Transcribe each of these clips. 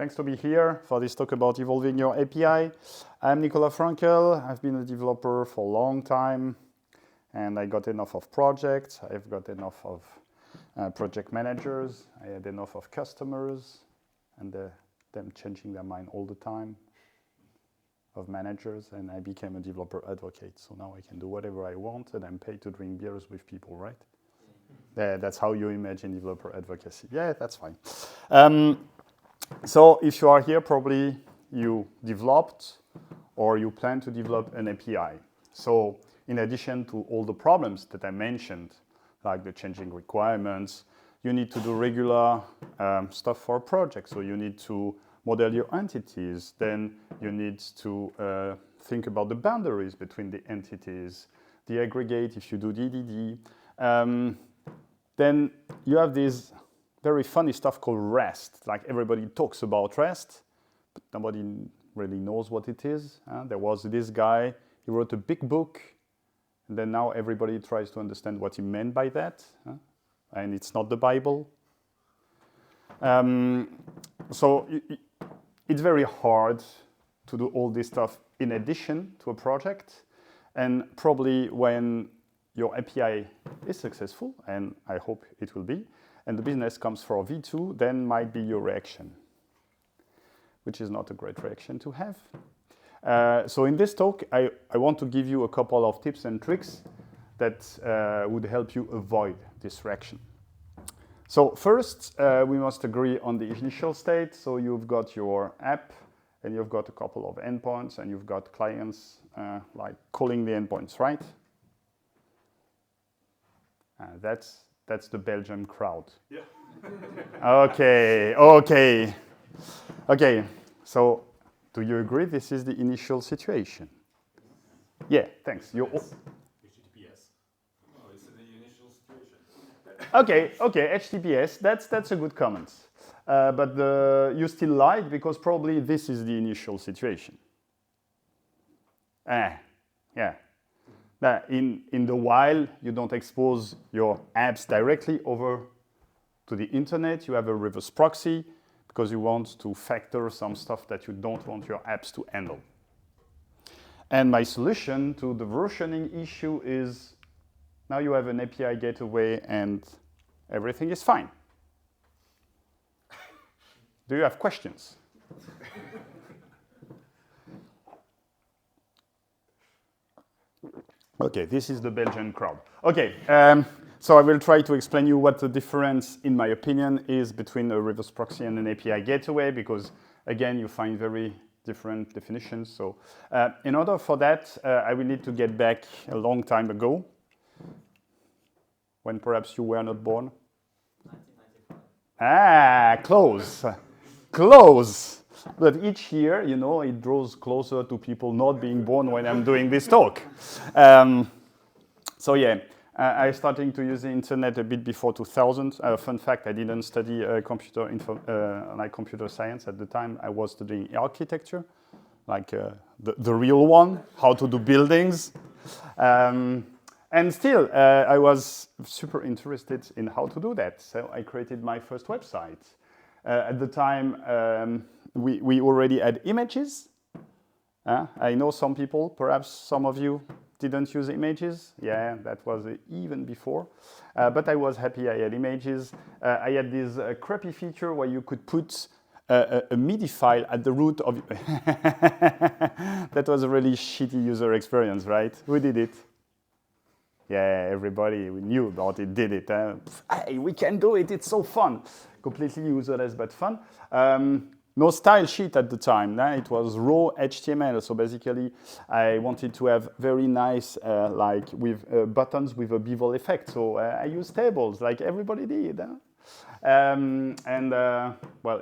Thanks to be here for this talk about evolving your API. I'm Nicolas Frankel. I've been a developer for a long time, and I got enough of projects. I've got enough of project managers. I had enough of customers, and them changing their mind all the time, of managers, and I became a developer advocate. So now I can do whatever I want, and I'm paid to drink beers with people, right? That's how you imagine developer advocacy. Yeah, that's fine. So if you are here, probably you developed or you plan to develop an API. So in addition to all the problems that I mentioned, like the changing requirements, you need to do regular stuff for a project. So you need to model your entities. Then you need to think about the boundaries between the entities, the aggregate if you do DDD. Then you have this very funny stuff called REST. Like everybody talks about REST, but nobody really knows what it is. There was this guy, he wrote a big book, and then now everybody tries to understand what he meant by that. And it's not the Bible. So it's very hard to do all this stuff in addition to a project. And probably when your API is successful, and I hope it will be, and the business comes for V2, then might be your reaction, which is not a great reaction to have. So in this talk, I want to give you a couple of tips and tricks that would help you avoid this reaction. So first, we must agree on the initial state. So you've got your app, and you've got a couple of endpoints, and you've got clients like calling the endpoints, right? That's the Belgian crowd. Yeah. Okay. So, do you agree this is the initial situation? Yeah, thanks. HTTPS. No, it's the initial situation. Okay, HTTPS, that's a good comment. But you still lied because probably this is the initial situation. Yeah. In the while, you don't expose your apps directly over to the internet. You have a reverse proxy because you want to factor some stuff that you don't want your apps to handle. And my solution to the versioning issue is now you have an API gateway and everything is fine. Do you have questions? Okay, this is the Belgian crowd. Okay, so I will try to explain you what the difference, in my opinion, is between a reverse proxy and an API gateway, because, again, you find very different definitions. So in order for that, I will need to get back a long time ago, when perhaps you were not born. 1995. Close. But each year, you know, it draws closer to people not being born when I'm doing this talk. So yeah, I started to use the internet a bit before 2000. Fun fact, I didn't study computer science at the time. I was studying architecture, like the real one, how to do buildings. And still, I was super interested in how to do that. So I created my first website. At the time, we already had images. I know some people, perhaps some of you didn't use images. Yeah, that was even before. But I was happy I had images. I had this crappy feature where you could put a MIDI file at the root of... That was a really shitty user experience, right? Who did it? Yeah, everybody we knew about it did it. Hey, we can do it, it's so fun. Completely userless, but fun. No style sheet at the time. It was raw HTML. So basically, I wanted to have very nice, like with buttons with a bevel effect. So I used tables like everybody did. Well,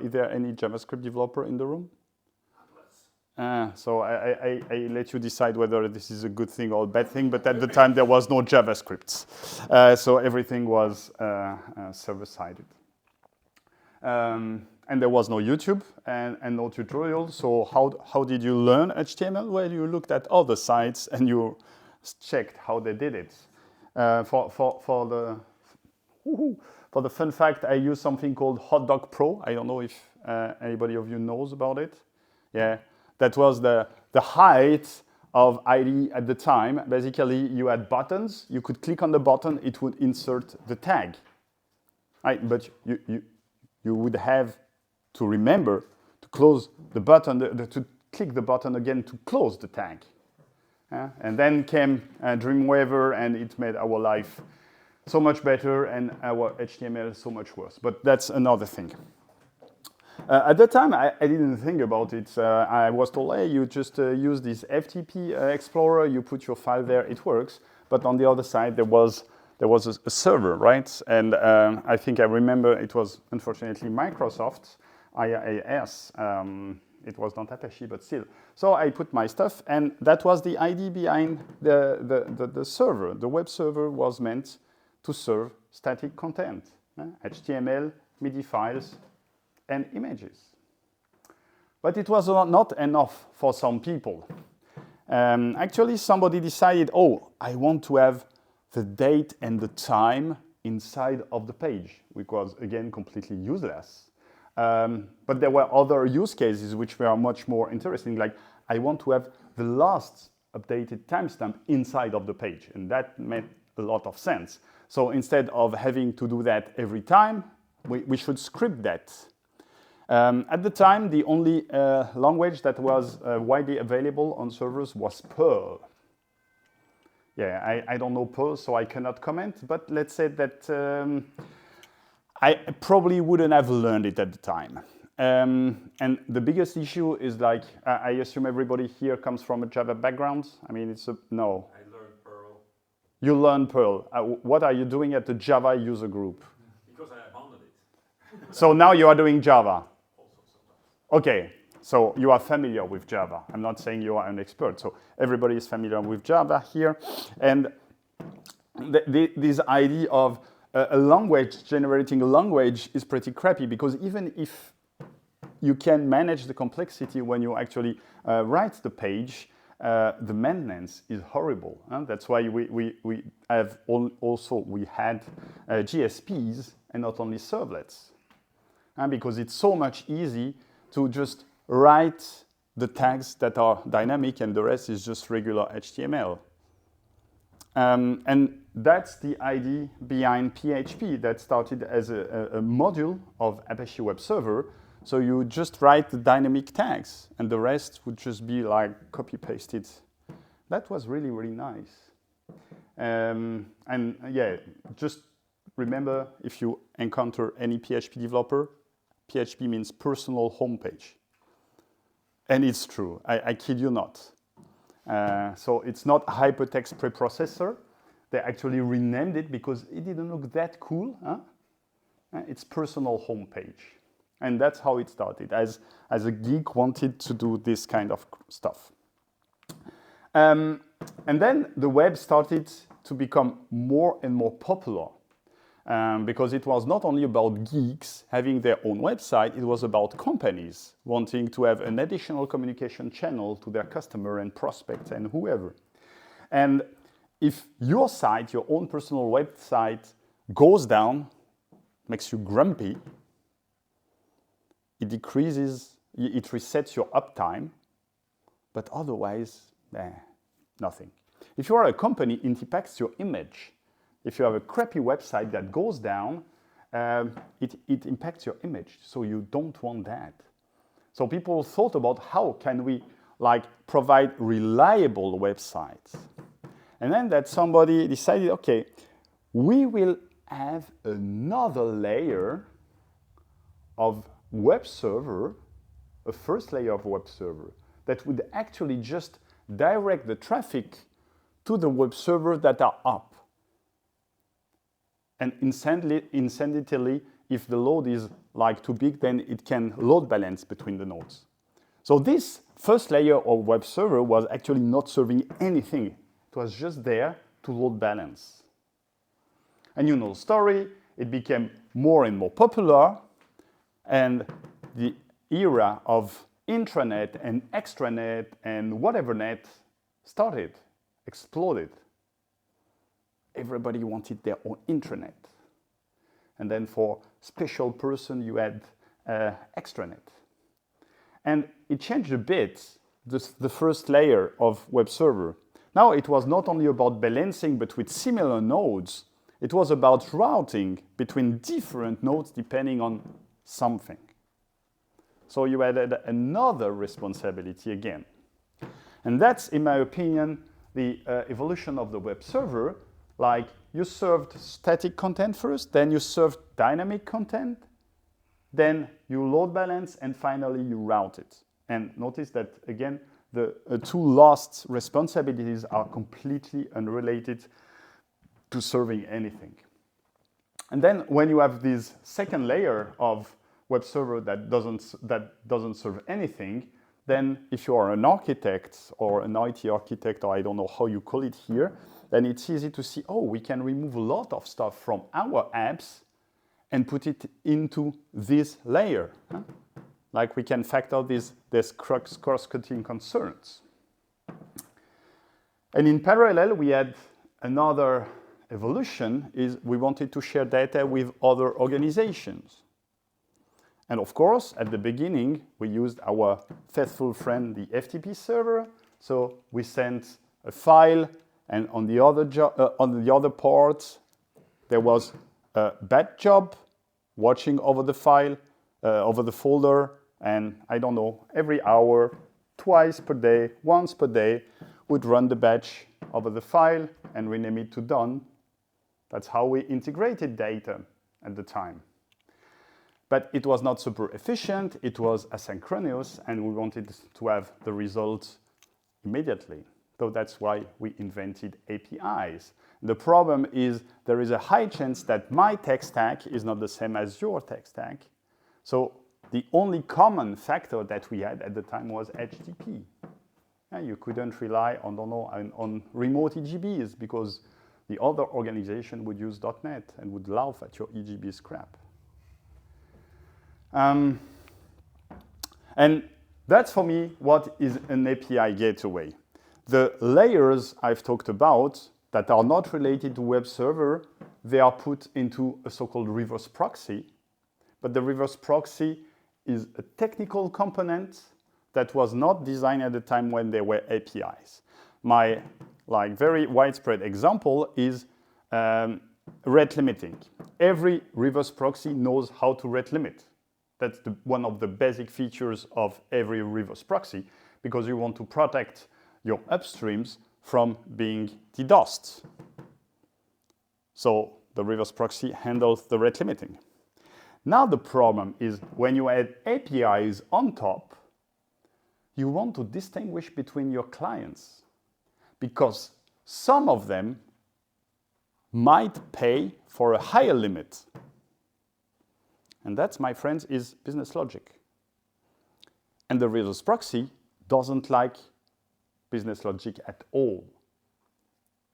is there any JavaScript developer in the room? So I let you decide whether this is a good thing or a bad thing, but at the time there was no JavaScript. So everything was server-sided. And there was no YouTube and no tutorial. So how did you learn HTML? Well, you looked at other sites and you checked how they did it. For for the fun fact, I use something called Hotdog Pro. I don't know if anybody of you knows about it. Yeah, that was the height of IDE at the time. Basically, you had buttons. You could click on the button. It would insert the tag. Right, but you would have to remember to close the button, to click the button again to close the tag. And then came Dreamweaver, and it made our life so much better and our HTML so much worse. But that's another thing. At the time, I didn't think about it. I was told, hey, you just use this FTP Explorer, you put your file there, it works. But on the other side, there was a server, right? And I think I remember it was, unfortunately, Microsoft, IaaS. It was not Apache, but still. So I put my stuff, and that was the idea behind the server. The web server was meant to serve static content, HTML, MIDI files, and images. But it was not enough for some people. Actually, somebody decided, oh, I want to have the date and the time inside of the page, which was, again, completely useless. But there were other use cases which were much more interesting, like I want to have the last updated timestamp inside of the page, and that made a lot of sense. So instead of having to do that every time, we should script that. At the time, the only language that was widely available on servers was Perl. Yeah, I don't know Perl, so I cannot comment, but let's say that I probably wouldn't have learned it at the time. And the biggest issue is, like, I assume everybody here comes from a Java background. I mean, no. I learned Perl. You learned Perl. What are you doing at the Java user group? Because I abandoned it. So now you are doing Java. Also sometimes. Okay, so you are familiar with Java. I'm not saying you are an expert. So everybody is familiar with Java here. And this idea of a language generating a language is pretty crappy, because even if you can manage the complexity when you actually write the page, the maintenance is horrible. That's why we had GSPs and not only servlets, because it's so much easy to just write the tags that are dynamic and the rest is just regular HTML. And that's the idea behind PHP that started as a module of Apache Web Server. So you just write the dynamic tags, and the rest would just be like copy-pasted. That was really, really nice. And yeah, just remember, if you encounter any PHP developer, PHP means personal homepage. And it's true, I kid you not. So it's not hypertext preprocessor. They actually renamed it because it didn't look that cool. It's personal homepage. And that's how it started, as a geek wanted to do this kind of stuff. And then the web started to become more and more popular, because it was not only about geeks having their own website, it was about companies wanting to have an additional communication channel to their customer and prospects and whoever. And if your site, your own personal website, goes down, makes you grumpy, it decreases, it resets your uptime, but otherwise, nothing. If you are a company, it impacts your image. If you have a crappy website that goes down, it impacts your image, so you don't want that. So people thought about how can we provide reliable websites. And then that somebody decided, okay, we will have another layer of web server, a first layer of web server, that would actually just direct the traffic to the web servers that are up. And incidentally, if the load is too big, then it can load balance between the nodes. So this first layer of web server was actually not serving anything. It was just there to load balance. And you know the story, it became more and more popular, and the era of intranet and extranet and whatever net started, exploded. Everybody wanted their own intranet. And then for special person, you had extranet. And it changed a bit, the first layer of web server. Now it was not only about balancing between similar nodes, it was about routing between different nodes depending on something. So you added another responsibility again. And that's, in my opinion, the evolution of the web server. Like you served static content first, then you served dynamic content, then you load balance, and finally you route it. And notice that, again, the two last responsibilities are completely unrelated to serving anything. And then when you have this second layer of web server that doesn't serve anything, then if you are an architect or an IT architect, or I don't know how you call it here, then it's easy to see, oh, we can remove a lot of stuff from our apps and put it into this layer. Huh? Like we can factor these cross-cutting concerns. And in parallel, we had another evolution, is we wanted to share data with other organizations. And of course, at the beginning, we used our faithful friend, the FTP server. So we sent a file, and on the other part, there was a bad job watching over the file, over the folder, and I don't know, every hour, twice per day, once per day, would run the batch over the file and rename it to done. That's how we integrated data at the time. But it was not super efficient, it was asynchronous, and we wanted to have the results immediately. So that's why we invented APIs. The problem is there is a high chance that my tech stack is not the same as your tech stack. So the only common factor that we had at the time was HTTP. And you couldn't rely on remote EGBs because the other organization would use .NET and would laugh at your EGB scrap. And that's for me what is an API gateway. The layers I've talked about that are not related to web server, they are put into a so-called reverse proxy. But the reverse proxy is a technical component that was not designed at the time when there were APIs. My very widespread example is rate limiting. Every reverse proxy knows how to rate limit. That's one of the basic features of every reverse proxy, because you want to protect your upstreams from being DDoSed. So the reverse proxy handles the rate limiting. Now the problem is when you add APIs on top, you want to distinguish between your clients, because some of them might pay for a higher limit. And that, my friends, is business logic. And the reverse proxy doesn't like business logic at all.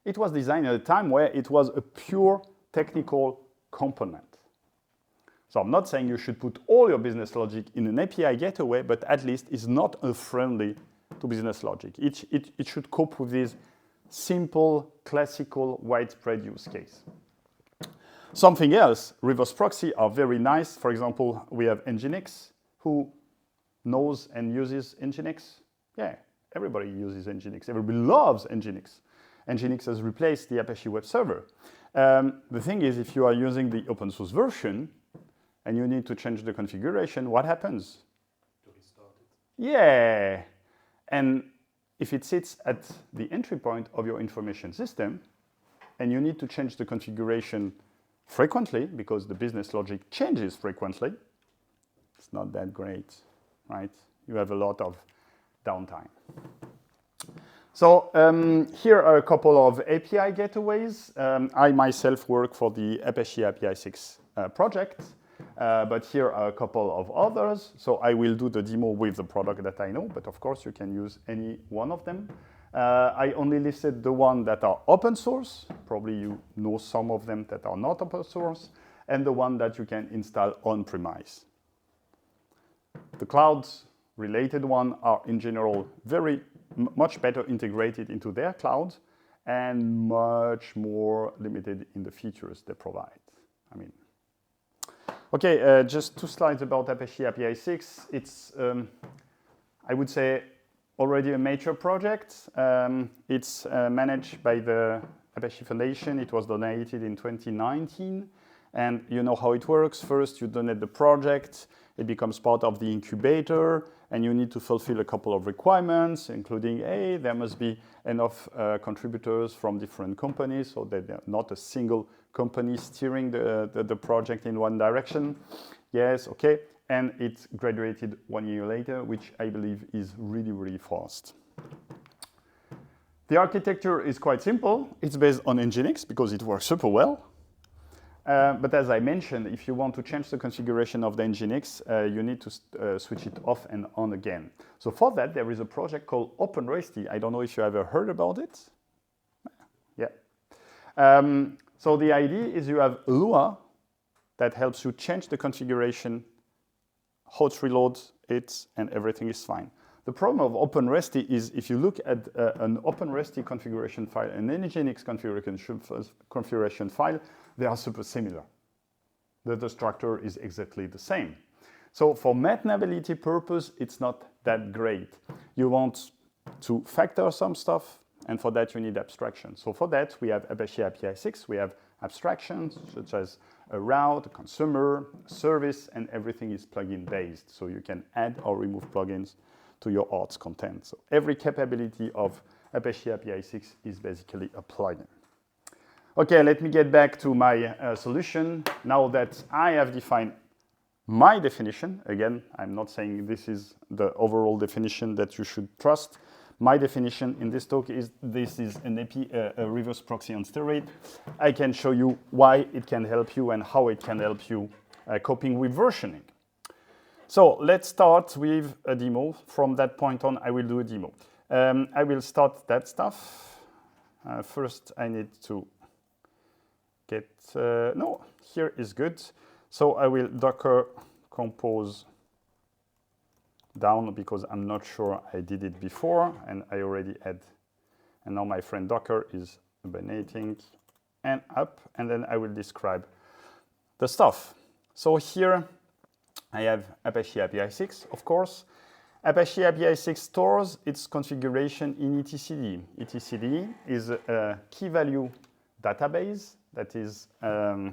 It was designed at a time where it was a pure technical component. So I'm not saying you should put all your business logic in an API gateway, but at least it's not friendly to business logic. It should cope with this simple, classical, widespread use case. Something else, reverse proxy are very nice. For example, we have Nginx. Who knows and uses Nginx? Yeah, everybody uses Nginx. Everybody loves Nginx. Nginx has replaced the Apache web server. The thing is, if you are using the open source version and you need to change the configuration, what happens? To restart it. Yeah. And if it sits at the entry point of your information system and you need to change the configuration frequently because the business logic changes frequently, it's not that great, right? You have a lot of downtime. So here are a couple of API gateways. I myself work for the Apache APISIX project, but here are a couple of others. So I will do the demo with the product that I know, but of course you can use any one of them. I only listed the ones that are open source. Probably you know some of them that are not open source, and the one that you can install on-premise. The cloud-related ones are in general much better integrated into their cloud and much more limited in the features they provide. I mean, Okay, just 2 slides about Apache APISIX. It's, I would say, already a major project. It's managed by the Apache Foundation. It was donated in 2019. And you know how it works. First, you donate the project. It becomes part of the incubator. And you need to fulfill a couple of requirements, including, hey, there must be enough contributors from different companies so that they're not a single company steering the project in one direction. Yes, okay. And it graduated 1 year later, which I believe is really, really fast. The architecture is quite simple. It's based on Nginx because it works super well. But as I mentioned, if you want to change the configuration of the Nginx, you need to switch it off and on again. So for that, there is a project called OpenResty. I don't know if you ever heard about it. Yeah. So the idea is you have Lua that helps you change the configuration, hot reload it, and everything is fine. The problem of OpenResty is if you look at an OpenResty configuration file, an Nginx configuration file, they are super similar. The structure is exactly the same. So for maintainability purpose, it's not that great. You want to factor some stuff, and for that you need abstraction. So for that, we have Apache APISIX. We have abstractions such as a route, a consumer, a service, and everything is plugin based. So you can add or remove plugins to your arts content. So every capability of Apache APISIX is basically a plugin. Okay, let me get back to my solution. Now that I have defined my definition, again, I'm not saying this is the overall definition that you should trust. My definition in this talk is this is a reverse proxy on steroid. I can show you why it can help you and how it can help you coping with versioning. So let's start with a demo. From that point on, I will do a demo. I will start that stuff. First, I need to get, no, here is good. So I will Docker compose down because I'm not sure I did it before and I already had, and now my friend Docker is hibernating and up, and then I will describe the stuff. So here I have Apache APISIX, of course. Apache APISIX stores its configuration in etcd. etcd is a key value database that is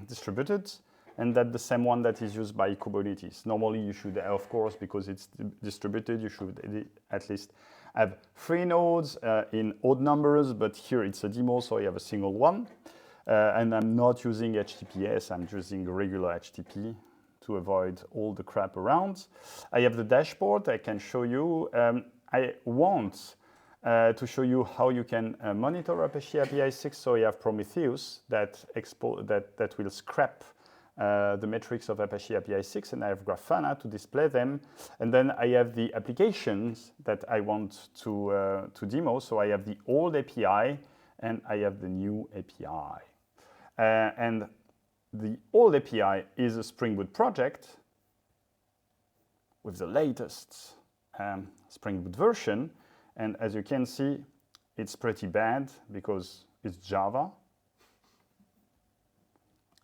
distributed, and that's the same one that is used by Kubernetes. Normally you should, of course, because it's distributed, you should at least have 3 nodes in odd numbers, but here it's a demo, so I have a single one. And I'm not using HTTPS, I'm using regular HTTP to avoid all the crap around. I have the dashboard I can show you. I want to show you how you can monitor Apache APISIX. So you have Prometheus that will scrap the metrics of Apache APISIX, and I have Grafana to display them. And then I have the applications that I want to demo. So I have the old API and I have the new API. And the old API is a Spring Boot project with the latest Spring Boot version. And as you can see, it's pretty bad because it's Java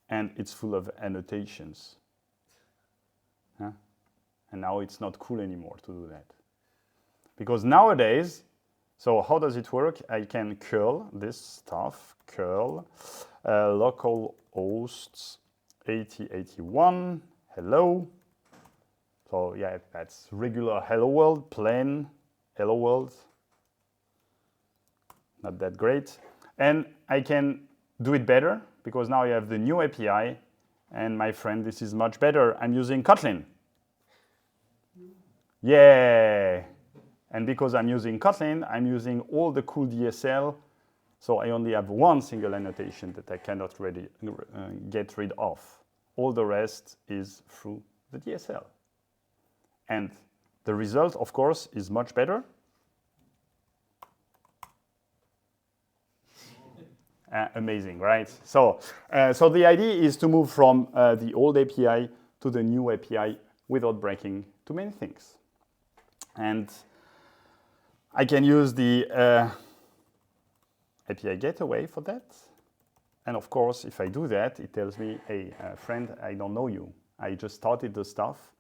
and it's full of annotations. Huh? And now it's not cool anymore to do that. Because nowadays, so how does it work? I can curl this stuff, curl local hosts 8081, hello. So yeah, that's regular hello world, plain hello world. Not that great. And I can do it better because now I have the new API, and my friend, this is much better. I'm using Kotlin. Yeah. And because I'm using Kotlin, I'm using all the cool DSL. So I only have one single annotation that I cannot really get rid of. All the rest is through the DSL. And the result, of course, is much better. Amazing, right? So the idea is to move from the old API to the new API without breaking too many things. And I can use the API gateway for that. And of course, if I do that, it tells me, hey, friend, I don't know you. I just started the stuff.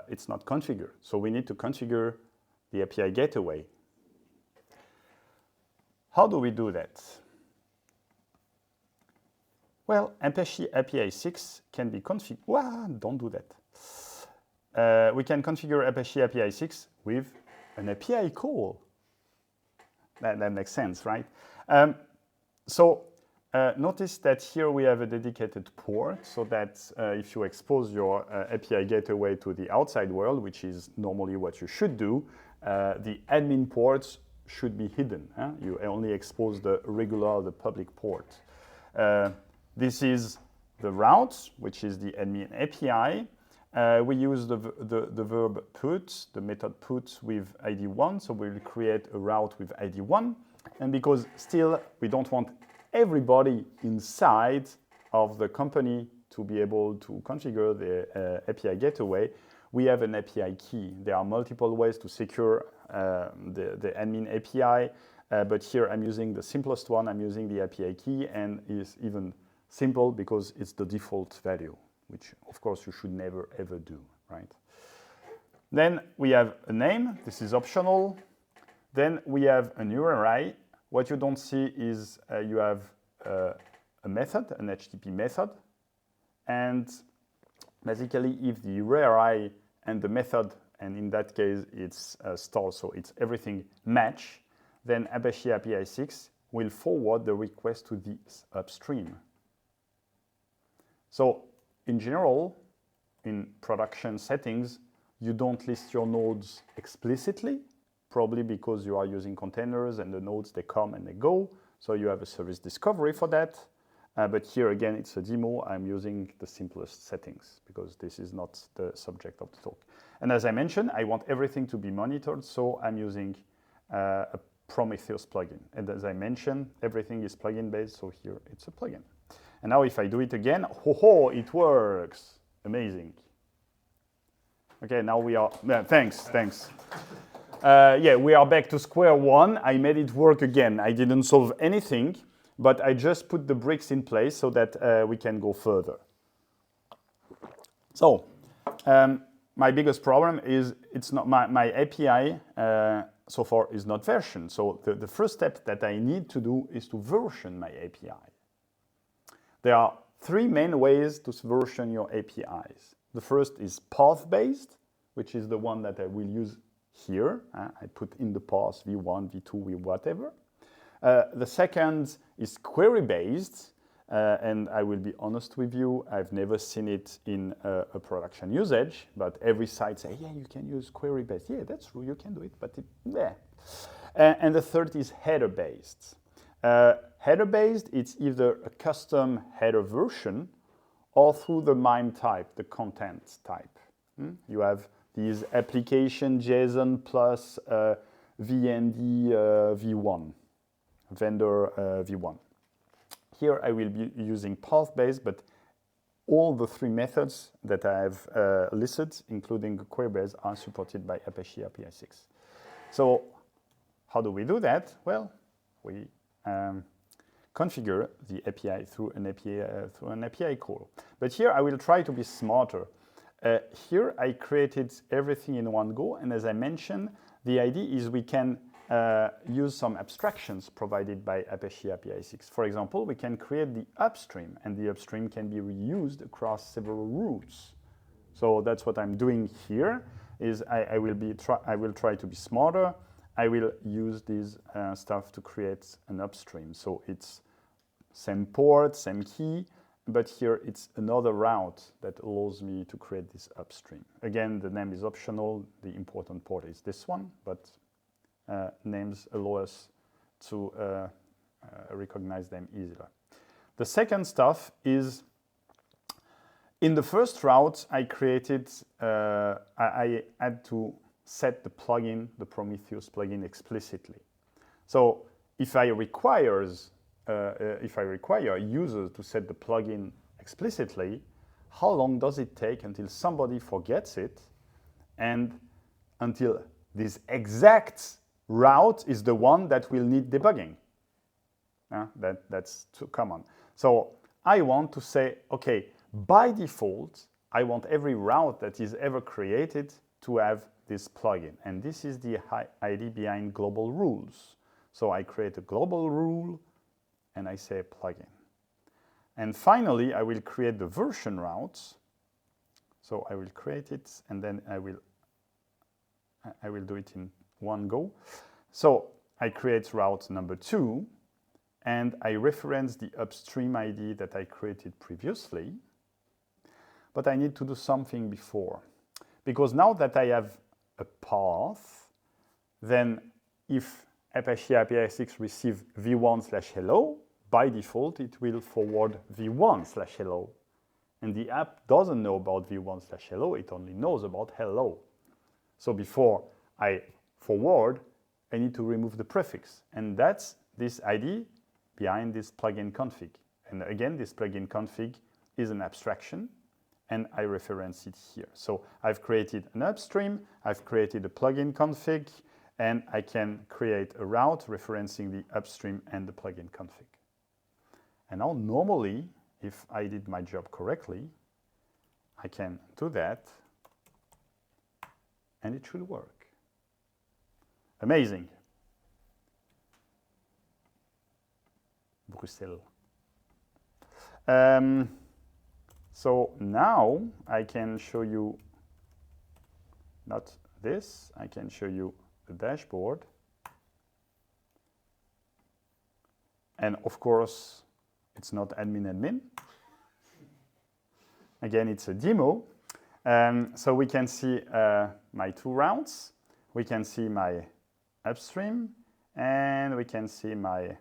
It's not configured. So we need to configure the API gateway. How do we do that? Well, Apache APISIX can be configured. Well, don't do that. We can configure Apache APISIX with an API call. That makes sense, right? Notice that here we have a dedicated port so that if you expose your API gateway to the outside world, which is normally what you should do, the admin ports should be hidden. You only expose the regular, the public port. This is the route, which is the admin API. We use the verb put, the method put with ID1, so we'll create a route with ID1. And because still we don't want everybody inside of the company to be able to configure the API gateway, we have an API key. There are multiple ways to secure the admin API, but here I'm using the simplest one. I'm using the API key, and it's even simple because it's the default value, which of course you should never ever do, right? Then we have a name. This is optional. Then we have an URI. What you don't see is you have a method, an HTTP method, and basically if the URI and the method, and in that case it's star, so it's everything match, then Apache APISIX will forward the request to the upstream. So in general, in production settings, you don't list your nodes explicitly, probably because you are using containers and the nodes, they come and they go. So you have a service discovery for that. But here again, it's a demo. I'm using the simplest settings because this is not the subject of the talk. And as I mentioned, I want everything to be monitored. So I'm using a Prometheus plugin. And as I mentioned, everything is plugin based. So here it's a plugin. And now if I do it again, it works. Amazing. Okay, now we are, thanks. Yeah, we are back to square one. I made it work again. I didn't solve anything, but I just put the bricks in place so that we can go further. So, my biggest problem is it's not my API so far is not versioned. So the first step that I need to do is to version my API. There are three main ways to version your APIs. The first is path-based, which is the one that I will use here. I put in the path v1, v2, v whatever. The second is query-based, and I will be honest with you, I've never seen it in a production usage, but every site says, yeah, you can use query-based. Yeah, that's true, you can do it, but yeah. And the third is header-based. Header-based, it's either a custom header version or through the MIME type, the content type. You have these application JSON plus VND v1, vendor v1. Here I will be using path-based, but all the three methods that I have listed, including query-based, are supported by Apache APISIX. So how do we do that? Well, we configure the API through an API call. But here I will try to be smarter. Here I created everything in one go, and as I mentioned, the idea is we can use some abstractions provided by Apache APISIX. For example, we can create the upstream, and the upstream can be reused across several routes. So that's what I'm doing here. Is I will try to be smarter. I will use this stuff to create an upstream. So it's same port, same key, but here it's another route that allows me to create this upstream. Again, the name is optional. The important port is this one, but names allow us to recognize them easily. The second stuff is, in the first route I created, I had to set the plugin, the Prometheus plugin, explicitly. So if I require a user to set the plugin explicitly, how long does it take until somebody forgets it and until this exact route is the one that will need debugging? That's too common. So I want to say, okay, by default, I want every route that is ever created to have this plugin. And this is the idea behind global rules. So I create a global rule and I say plugin. And finally, I will create the version routes. So I will create it and then I will do it in one go. So I create route number 2 and I reference the upstream ID that I created previously. But I need to do something before. Because now that I have a path, then if Apache APISIX receives v1/hello, by default it will forward v1/hello. And the app doesn't know about v1/hello, it only knows about hello. So before I forward, I need to remove the prefix. And that's this ID behind this plugin config. And again, this plugin config is an abstraction, and I reference it here. So I've created an upstream, I've created a plugin config, and I can create a route referencing the upstream and the plugin config. And now normally, if I did my job correctly, I can do that, and it should work. Amazing. Bruxelles. So now I can show you, not this, I can show you the dashboard. And of course, it's not admin. Again, it's a demo. So we can see my 2 routes. We can see my upstream, and we can see my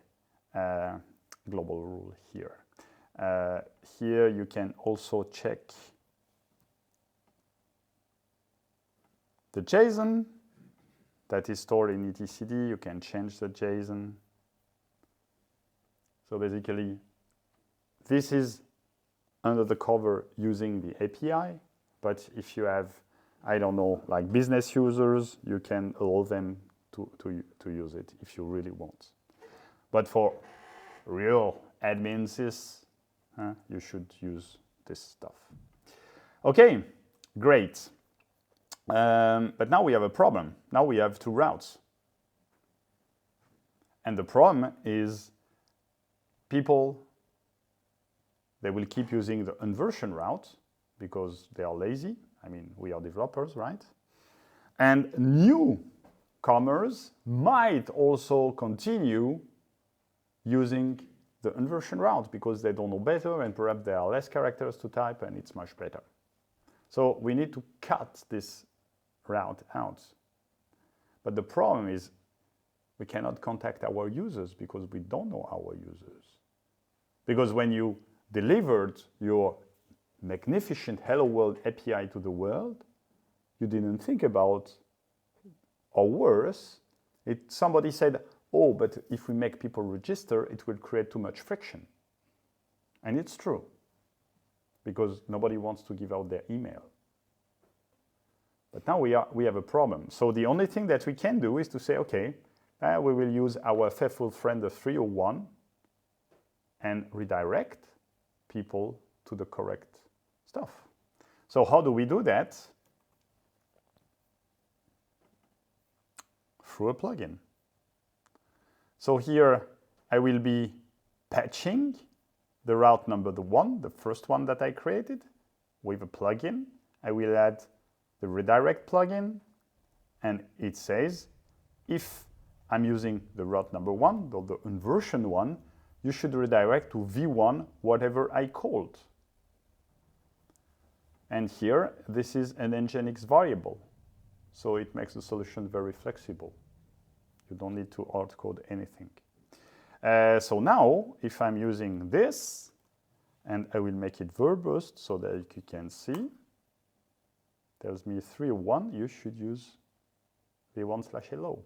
global rule here. Here you can also check the JSON that is stored in etcd. You can change the JSON. So basically, this is under the cover using the API, but if you have, I don't know, like business users, you can allow them to use it if you really want. But for real admins, you should use this stuff. Okay, great. But now we have a problem. Now we have 2 routes. And the problem is people, they will keep using the inversion route because they are lazy. I mean, we are developers, right? And newcomers might also continue using the inversion route because they don't know better and perhaps there are less characters to type and it's much better. So we need to cut this route out. But the problem is we cannot contact our users because we don't know our users. Because when you delivered your magnificent Hello World API to the world, you didn't think about, or worse, somebody said, oh, but if we make people register, it will create too much friction. And it's true, because nobody wants to give out their email. But now we have a problem. So the only thing that we can do is to say, okay, we will use our faithful friend of 301 and redirect people to the correct stuff. So how do we do that? Through a plugin. So here I will be patching the route number 1, the first one that I created, with a plugin. I will add the redirect plugin, and it says, if I'm using the route number 1, or the inversion one, you should redirect to v1, whatever I called. And here, this is an Nginx variable. So it makes the solution very flexible. You don't need to hard code anything. So now, if I'm using this, and I will make it verbose so that you can see, tells me 301, you should use v1/hello.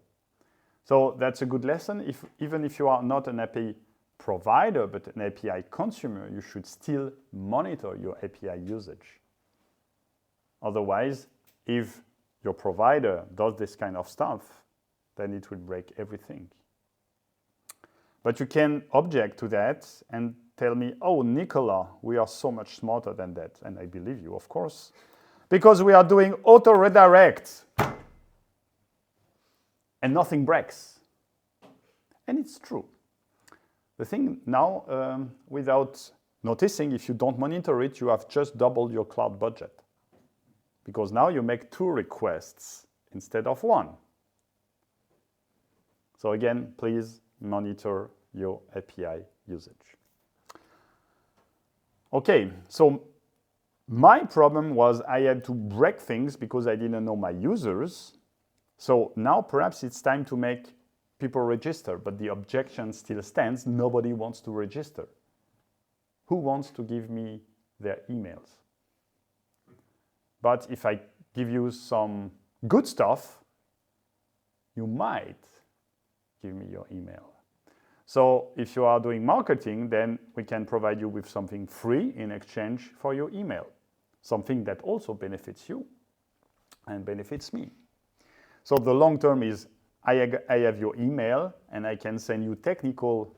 So that's a good lesson. Even if you are not an API provider, but an API consumer, you should still monitor your API usage. Otherwise, if your provider does this kind of stuff, then it will break everything. But you can object to that and tell me, oh, Nicola, we are so much smarter than that. And I believe you, of course, because we are doing auto redirect and nothing breaks. And it's true. The thing now, without noticing, if you don't monitor it, you have just doubled your cloud budget. Because now you make 2 requests instead of 1. So again, please monitor your API usage. Okay, so my problem was I had to break things because I didn't know my users. So now perhaps it's time to make people register, but the objection still stands. Nobody wants to register. Who wants to give me their emails? But if I give you some good stuff, you might give me your email. So if you are doing marketing, then we can provide you with something free in exchange for your email, something that also benefits you and benefits me. So the long term is I have your email and I can send you technical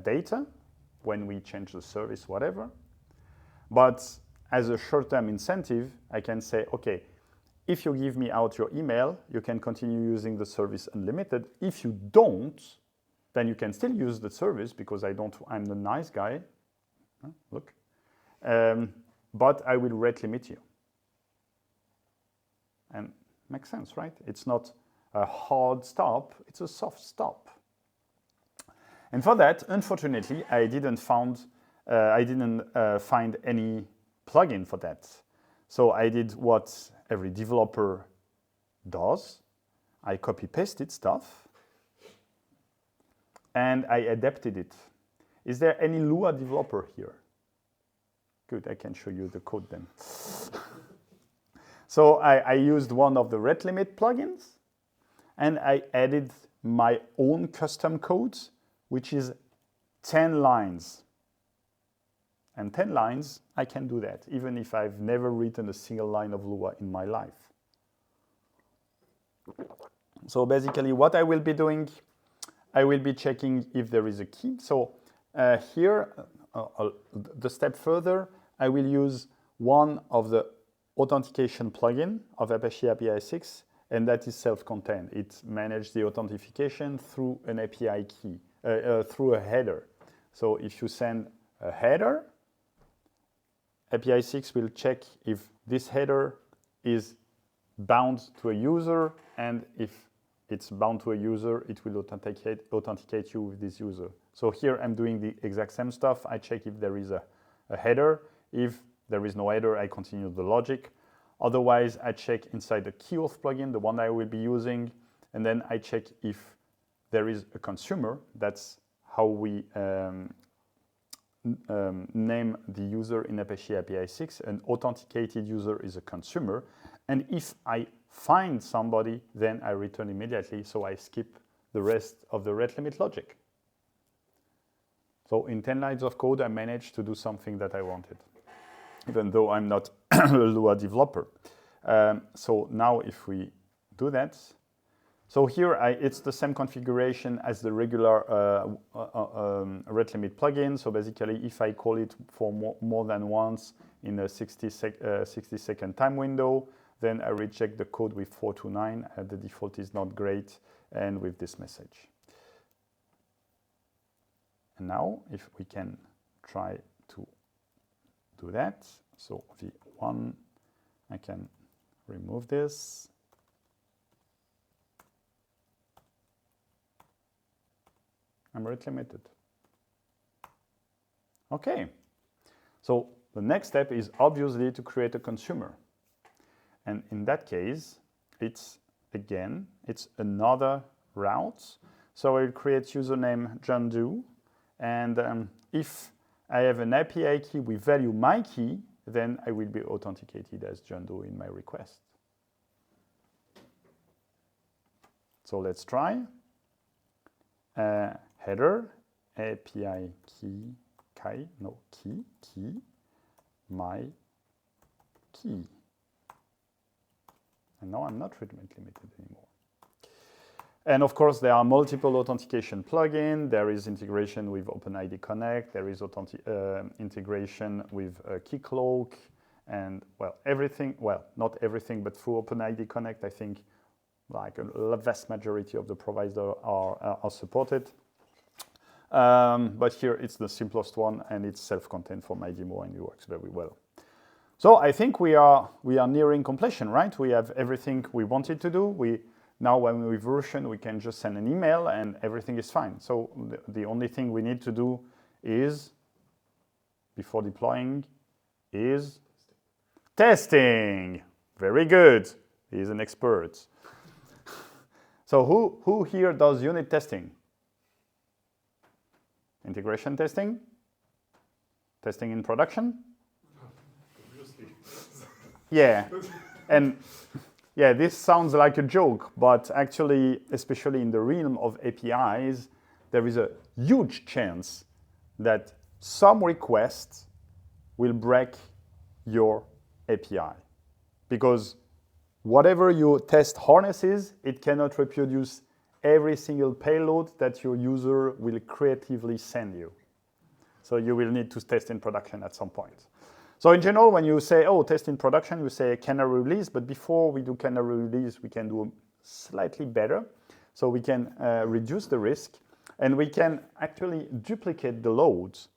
data when we change the service, whatever. But as a short-term incentive, I can say, okay, if you give me out your email, you can continue using the service unlimited. If you don't, then you can still use the service because I'm the nice guy. Look. But I will rate limit you. And makes sense, right? It's not a hard stop, it's a soft stop. And for that, unfortunately, I didn't find any plugin for that. So I did what every developer does. I copy-pasted stuff, and I adapted it. Is there any Lua developer here? Good, I can show you the code then. So I used one of the rate limit plugins, and I added my own custom code, which is 10 lines. And 10 lines, I can do that, even if I've never written a single line of Lua in my life. So basically what I will be doing, I will be checking if there is a key. So here, the step further, I will use one of the authentication plugin of Apache APISIX, and that is self-contained. It manages the authentication through an API key, through a header. So if you send a header, APISIX will check if this header is bound to a user, and if it's bound to a user, it will authenticate you with this user. So here I'm doing the exact same stuff. I check if there is a header. If there is no header, I continue the logic. Otherwise, I check inside the KeyAuth plugin, the one I will be using, and then I check if there is a consumer. That's how we name the user in Apache APISIX. An authenticated user is a consumer. And if I find somebody, then I return immediately, so I skip the rest of the rate limit logic. So in 10 lines of code, I managed to do something that I wanted, even though I'm not a Lua developer. So now if we do that, so here it's the same configuration as the regular rate limit plugin. So basically, if I call it for more than once in a 60-second time window, then I reject the code with 429. The default is not great, and with this message. And now, if we can try to do that, so v1, I can remove this. I'm rate limited. Okay, so the next step is obviously to create a consumer. And in that case, it's another route. So I'll create username John Doe. And if I have an API key with value my key, then I will be authenticated as John Doe in my request. So let's try. Header, API key, key, my key. And now I'm not rate limited anymore. And of course, there are multiple authentication plugins. There is integration with OpenID Connect. There is integration with Keycloak. And well, everything, well, not everything, but through OpenID Connect, I think like a vast majority of the providers are supported. But here it's the simplest one, and it's self-contained for my demo, and it works very well. So I think we are nearing completion, right? We have everything we wanted to do. Now when we version, we can just send an email and everything is fine. So the only thing we need to do is, before deploying, is testing. Very good. He's an expert. So who here does unit testing? Integration testing? Testing in production? Obviously. Yeah. And yeah, this sounds like a joke, but actually, especially in the realm of APIs, there is a huge chance that some requests will break your API. Because whatever your test harnesses, it cannot reproduce every single payload that your user will creatively send you. So you will need to test in production at some point. So in general, when you say, oh, test in production, you say canary release, but before we do canary release, we can do slightly better. So we can reduce the risk, and we can actually duplicate the loads.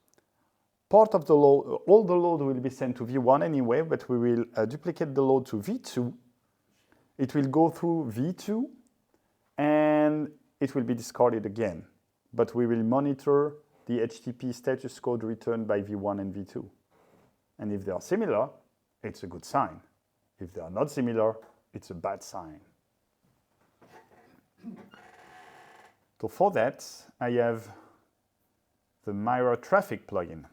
Part of the load, all the load will be sent to V1 anyway, but we will duplicate the load to V2. It will go through V2, and it will be discarded again. But we will monitor the HTTP status code returned by V1 and V2. And if they are similar, it's a good sign. If they are not similar, it's a bad sign. So for that, I have the Mira traffic plugin.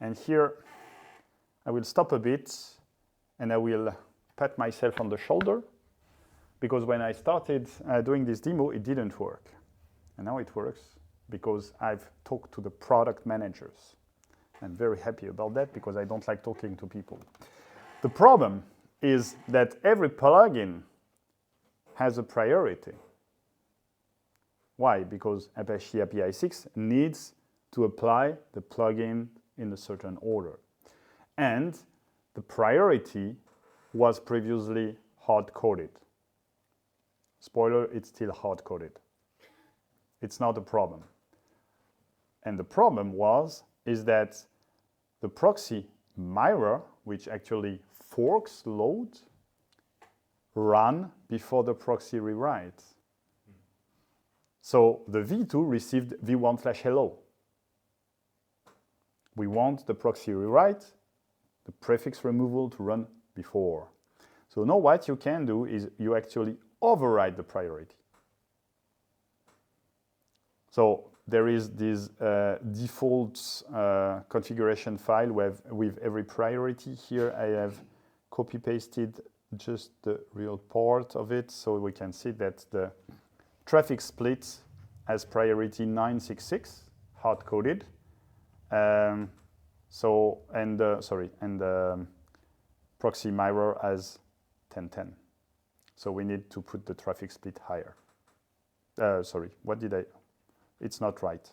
And here, I will stop a bit, and I will pat myself on the shoulder, because when I started doing this demo, it didn't work. And now it works, because I've talked to the product managers. I'm very happy about that, because I don't like talking to people. The problem is that every plugin has a priority. Why? Because Apache APISIX needs to apply the plugin in a certain order. And the priority was previously hard-coded. Spoiler, it's still hard-coded. It's not a problem. And the problem is that the proxy Mira, which actually forks load, ran before the proxy rewrite. So the V2 received v1/hello. We want the proxy rewrite, the prefix removal to run before. So now what you can do is you actually override the priority. So there is this default configuration file with every priority. Here I have copy-pasted just the real part of it, so we can see that the traffic split has priority 966, hard-coded. Proxy Mira has 1010. So we need to put the traffic split higher. It's not right.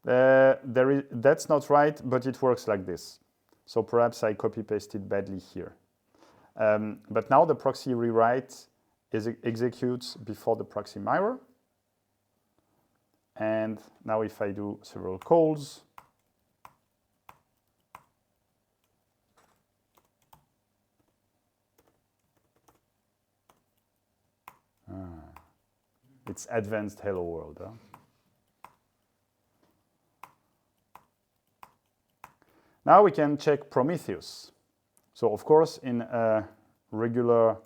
That's not right, but it works like this. So perhaps I copy-pasted badly here. But now the proxy rewrite executes before the proxy Mira. And now if I do several calls, it's advanced hello world. Huh? Now we can check Prometheus. So of course, in regular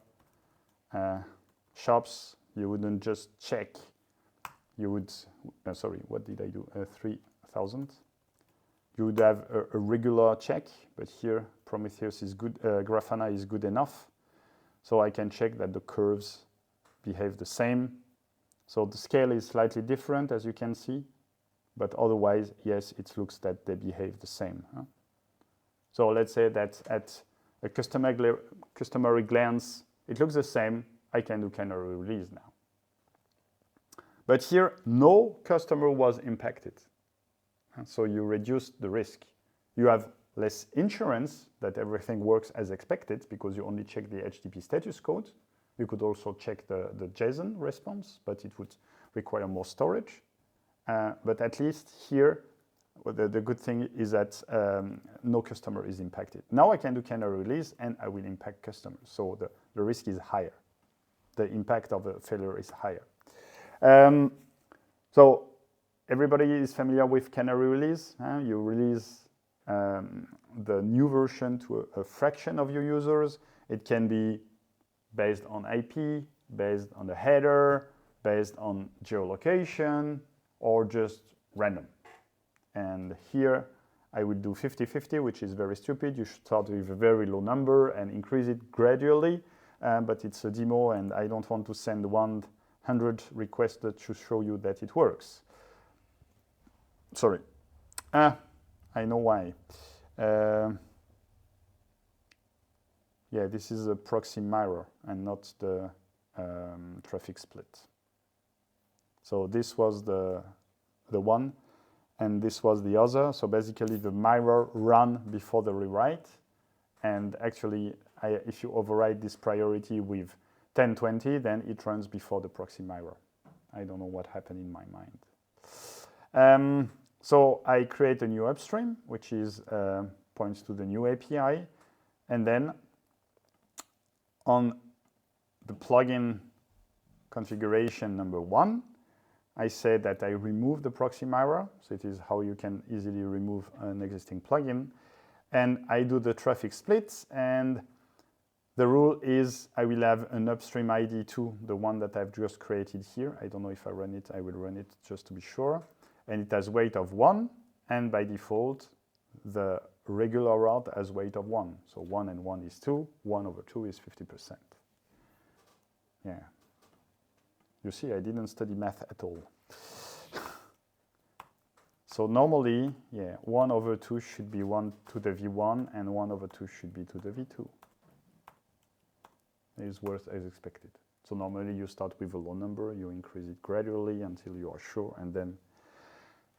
shops, you wouldn't just check. You would, what did I do? 3000. You would have a regular check, but here Prometheus is good, Grafana is good enough. So I can check that the curves behave the same. So the scale is slightly different, as you can see, but otherwise, yes, it looks that they behave the same. Huh? So let's say that at a customary glance, it looks the same. I can do canary release now. But here, no customer was impacted. And so you reduce the risk. You have less insurance that everything works as expected because you only check the HTTP status code. You could also check the JSON response, but it would require more storage. But at least here, the good thing is that no customer is impacted. Now I can do canary release and I will impact customers. So the risk is higher. The impact of a failure is higher. So everybody is familiar with canary release. You release the new version to a fraction of your users. It can be based on IP, based on the header, based on geolocation, or just random. And here I will do 50-50, which is very stupid. You should start with a very low number and increase it gradually. But it's a demo, and I don't want to send 100 requests to show you that it works. Sorry. I know why. Yeah, this is a proxy mirror and not the traffic split. So this was the one, and this was the other. So basically, the mirror ran before the rewrite, and actually, if you override this priority with 1020, then it runs before the proxy mirror. I don't know what happened in my mind. So I create a new upstream, which is points to the new API, and then on the plugin configuration number 1, I say that I remove the proxy mirror. So it is how you can easily remove an existing plugin. And I do the traffic splits, and the rule is I will have an upstream ID to the one that I've just created here. I don't know if I run it. I will run it just to be sure. And it has weight of 1, and by default, the regular route has weight of 1. So 1 and 1 is 2. 1 over 2 is 50%. Yeah. You see, I didn't study math at all. So normally, yeah, 1 over 2 should be 1 to the V1, and 1 over 2 should be to the V2. It is worth as expected. So normally you start with a low number, you increase it gradually until you are sure, and then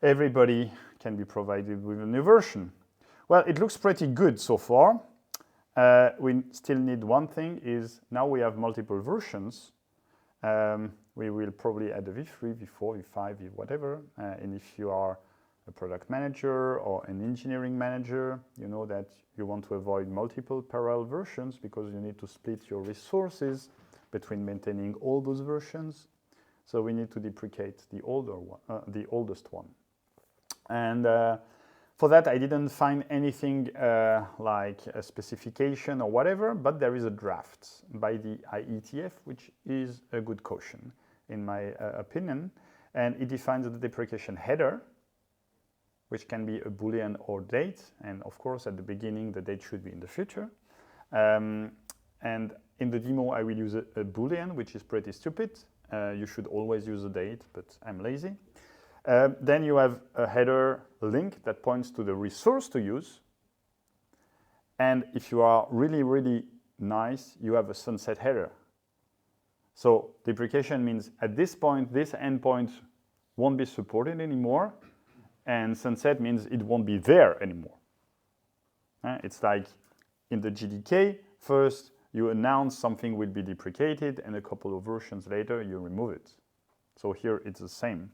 everybody can be provided with a new version. Well, it looks pretty good so far. We still need one thing, is now we have multiple versions. We will probably add a V3, V4, V5, whatever. And if you are a product manager or an engineering manager, you know that you want to avoid multiple parallel versions because you need to split your resources between maintaining all those versions. So we need to deprecate the older one, the oldest one. And for that, I didn't find anything like a specification or whatever, but there is a draft by the IETF, which is a good caution, in my opinion. And it defines the deprecation header, which can be a Boolean or date. And of course, at the beginning, the date should be in the future. And in the demo, I will use a Boolean, which is pretty stupid. You should always use a date, but I'm lazy. Then you have a header link that points to the resource to use. And if you are really, really nice, you have a sunset header. So deprecation means at this point, this endpoint won't be supported anymore. And sunset means it won't be there anymore. It's like in the GDK, first you announce something will be deprecated, and a couple of versions later you remove it. So here it's the same.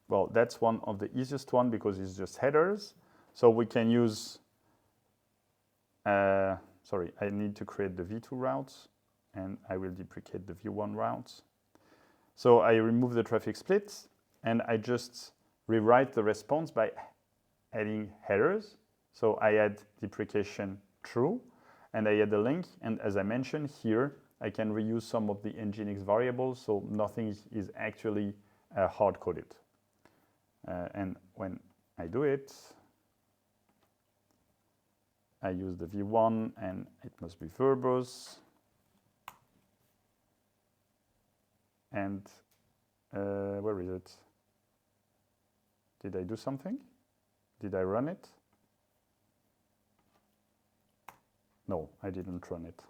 Well, that's one of the easiest one because it's just headers. So we can use, sorry, I need to create the V2 routes, and I will deprecate the V1 routes. So I remove the traffic splits, and I just rewrite the response by adding headers. So I add deprecation true, and I add the link. And as I mentioned here, I can reuse some of the Nginx variables, so nothing is actually hard-coded. And when I do it, I use the V1, and it must be verbose. And where is it? Did I do something? Did I run it? No, I didn't run it.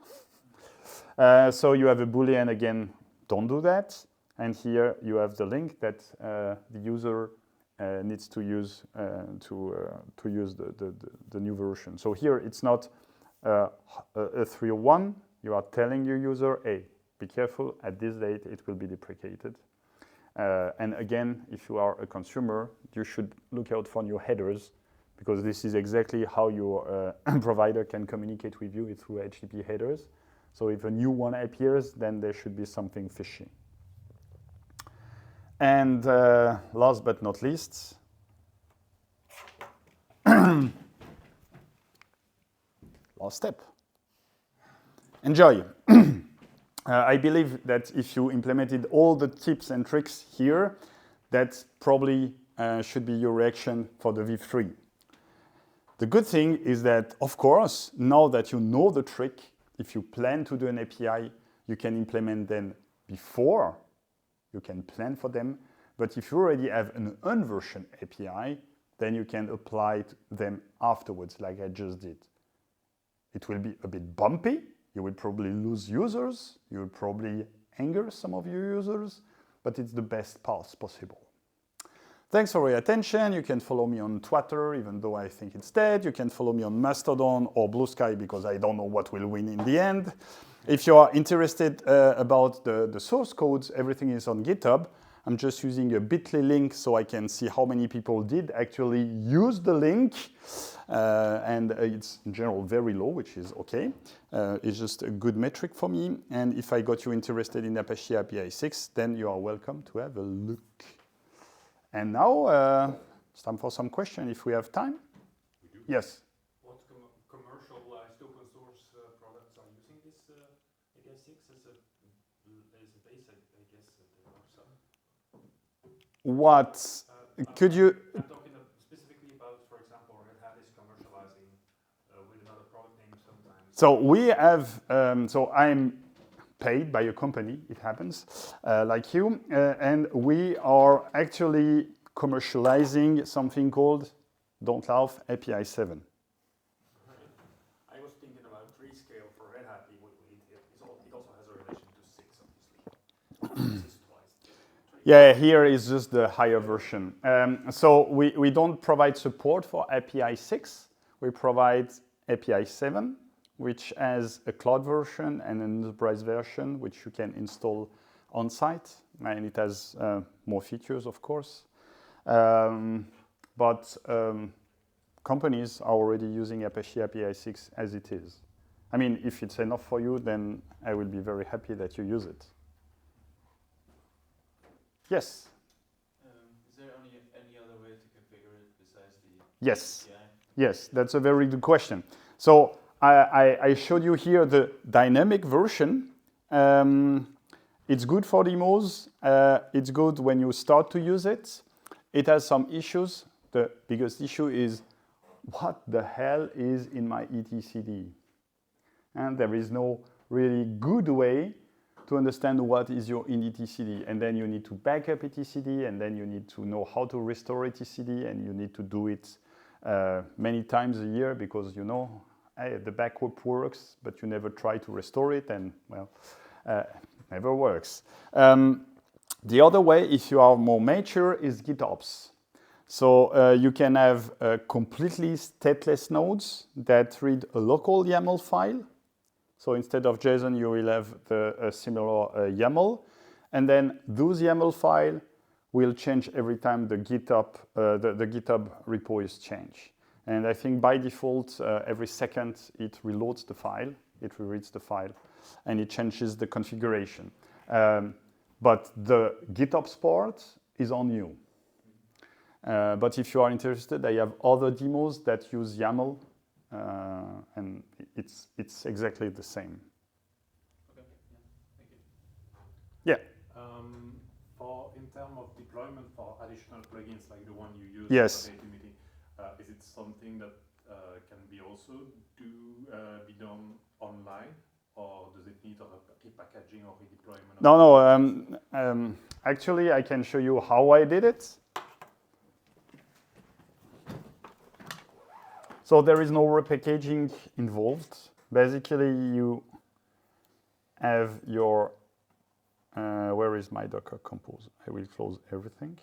So you have a Boolean again, don't do that. And here you have the link that the user needs to use to use the new version. So here it's not a 301. You are telling your user, hey, be careful, at this date it will be deprecated. And again, if you are a consumer, you should look out for your headers, because this is exactly how your provider can communicate with you through HTTP headers. So if a new one appears, then there should be something fishy. And last but not least, last step, enjoy. I believe that if you implemented all the tips and tricks here, that probably should be your reaction for the V3. The good thing is that, of course, now that you know the trick, if you plan to do an API, you can implement them before. You can plan for them. But if you already have an unversioned API, then you can apply them afterwards, like I just did. It will be a bit bumpy. You will probably lose users. You will probably anger some of your users, but it's the best path possible. Thanks for your attention. You can follow me on Twitter, even though I think it's dead. You can follow me on Mastodon or Blue Sky, because I don't know what will win in the end. If you are interested about the source codes, everything is on GitHub. I'm just using a bit.ly link so I can see how many people did actually use the link. And it's in general very low, which is okay. It's just a good metric for me. And if I got you interested in Apache APISIX, then you are welcome to have a look. And now it's time for some questions if we have time. We do. Yes. What commercialized open source products are using this APISIX as a base? I guess there are some. What could you? I'm talking specifically about, for example, Red Hat is commercializing with another product name sometimes. So we have. So I'm paid by a company, it happens, like you, and we are actually commercializing something called, don't laugh, API 7. I was thinking about Rescale for Red Hat. It also has a relation to 6, obviously. 6 twice. Yeah, here is just the higher version. So we don't provide support for API 6, we provide API 7, which has a cloud version and an enterprise version, which you can install on site. And it has more features, of course. But companies are already using Apache APISIX as it is. I mean, if it's enough for you, then I will be very happy that you use it. Yes? Is there any other way to configure it besides the Yes. API? Yes, that's a very good question. So I showed you here the dynamic version. It's good for demos. It's good when you start to use it. It has some issues. The biggest issue is, what the hell is in my etcd? And there is no really good way to understand what is your in etcd. And then you need to back up etcd, and then you need to know how to restore etcd, and you need to do it many times a year, because you know, the backup works, but you never try to restore it, and well, never works. The other way, if you are more mature, is GitOps. So you can have completely stateless nodes that read a local YAML file. So instead of JSON, you will have a similar YAML. And then those YAML file will change every time the GitHub repo is changed. And I think by default, every second it reloads the file, it rereads the file, and it changes the configuration. But the GitOps part is on you. But if you are interested, I have other demos that use YAML, and it's exactly the same. Okay, yeah, thank you. Yeah. In terms of deployment for additional plugins like the one you use, Yes. Is it something that can be also be done online, or does it need a repackaging or redeployment? No. Actually, I can show you how I did it. So there is no repackaging involved. basically you have your, where is my Docker Compose? I will close everything.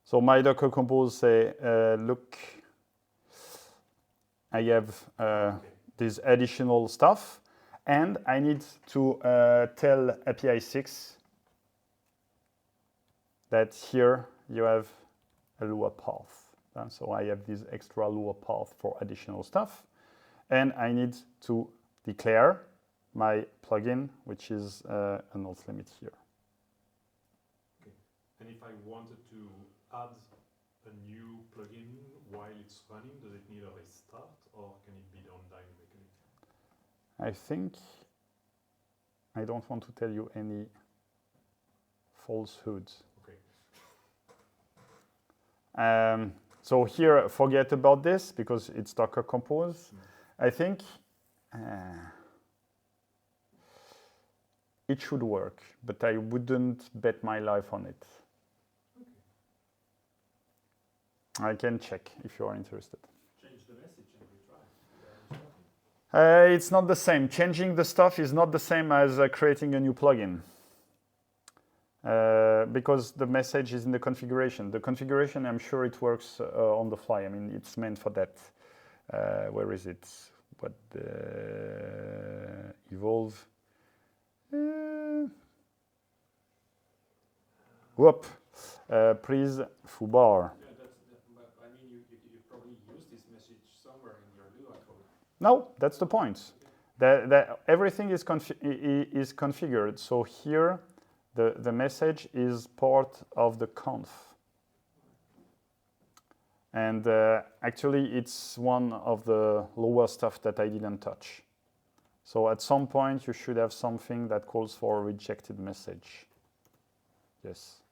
So my Docker Compose say, look, I have this additional stuff, and I need to tell APISIX that here you have a Lua path. So I have this extra Lua path for additional stuff, and I need to declare my plugin, which is a nodes limit here. Okay. And if I wanted to add a new plugin while it's running, does it need a restart, or can it be done dynamically? I think I don't want to tell you any falsehoods. Okay. So here, forget about this because it's Docker Compose. I think it should work, but I wouldn't bet my life on it. Okay. I can check if you are interested. Change the message and retry. It's not the same. Changing the stuff is not the same as creating a new plugin. Because the message is in the configuration. The configuration, I'm sure it works on the fly. I mean, it's meant for that. Where is it? What evolve? Whoop. Please, foobar. Yeah, but I mean, you probably use this message somewhere in your Lua code. No, that's the point. That everything is configured. So here, the message is part of the conf. And actually, it's one of the lower stuff that I didn't touch. So at some point, you should have something that calls for a rejected message. Yes.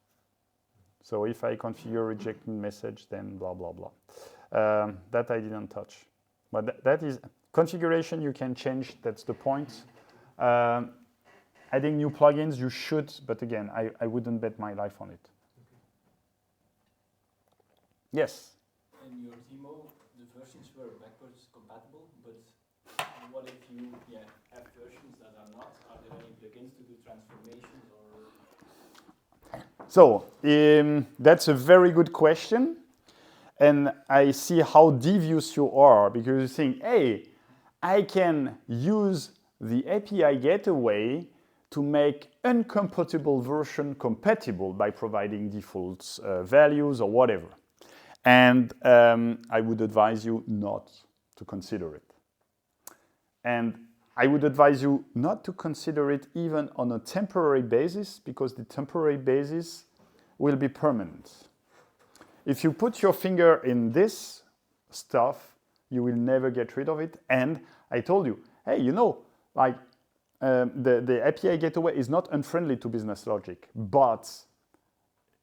So if I configure rejected message, then blah, blah, blah. That I didn't touch. But that is configuration you can change. That's the point. Adding new plugins, you should, but again, I wouldn't bet my life on it. Okay. Yes? In your demo, the versions were backwards compatible, but what if you have versions that are not? Are there any plugins to do transformations or? So, that's a very good question. And I see how devious you are, because you think, hey, I can use the API gateway to make incompatible version compatible by providing default values or whatever. And I would advise you not to consider it. And I would advise you not to consider it even on a temporary basis, because the temporary basis will be permanent. If you put your finger in this stuff, you will never get rid of it. And I told you, hey, you know, like the API gateway is not unfriendly to business logic. But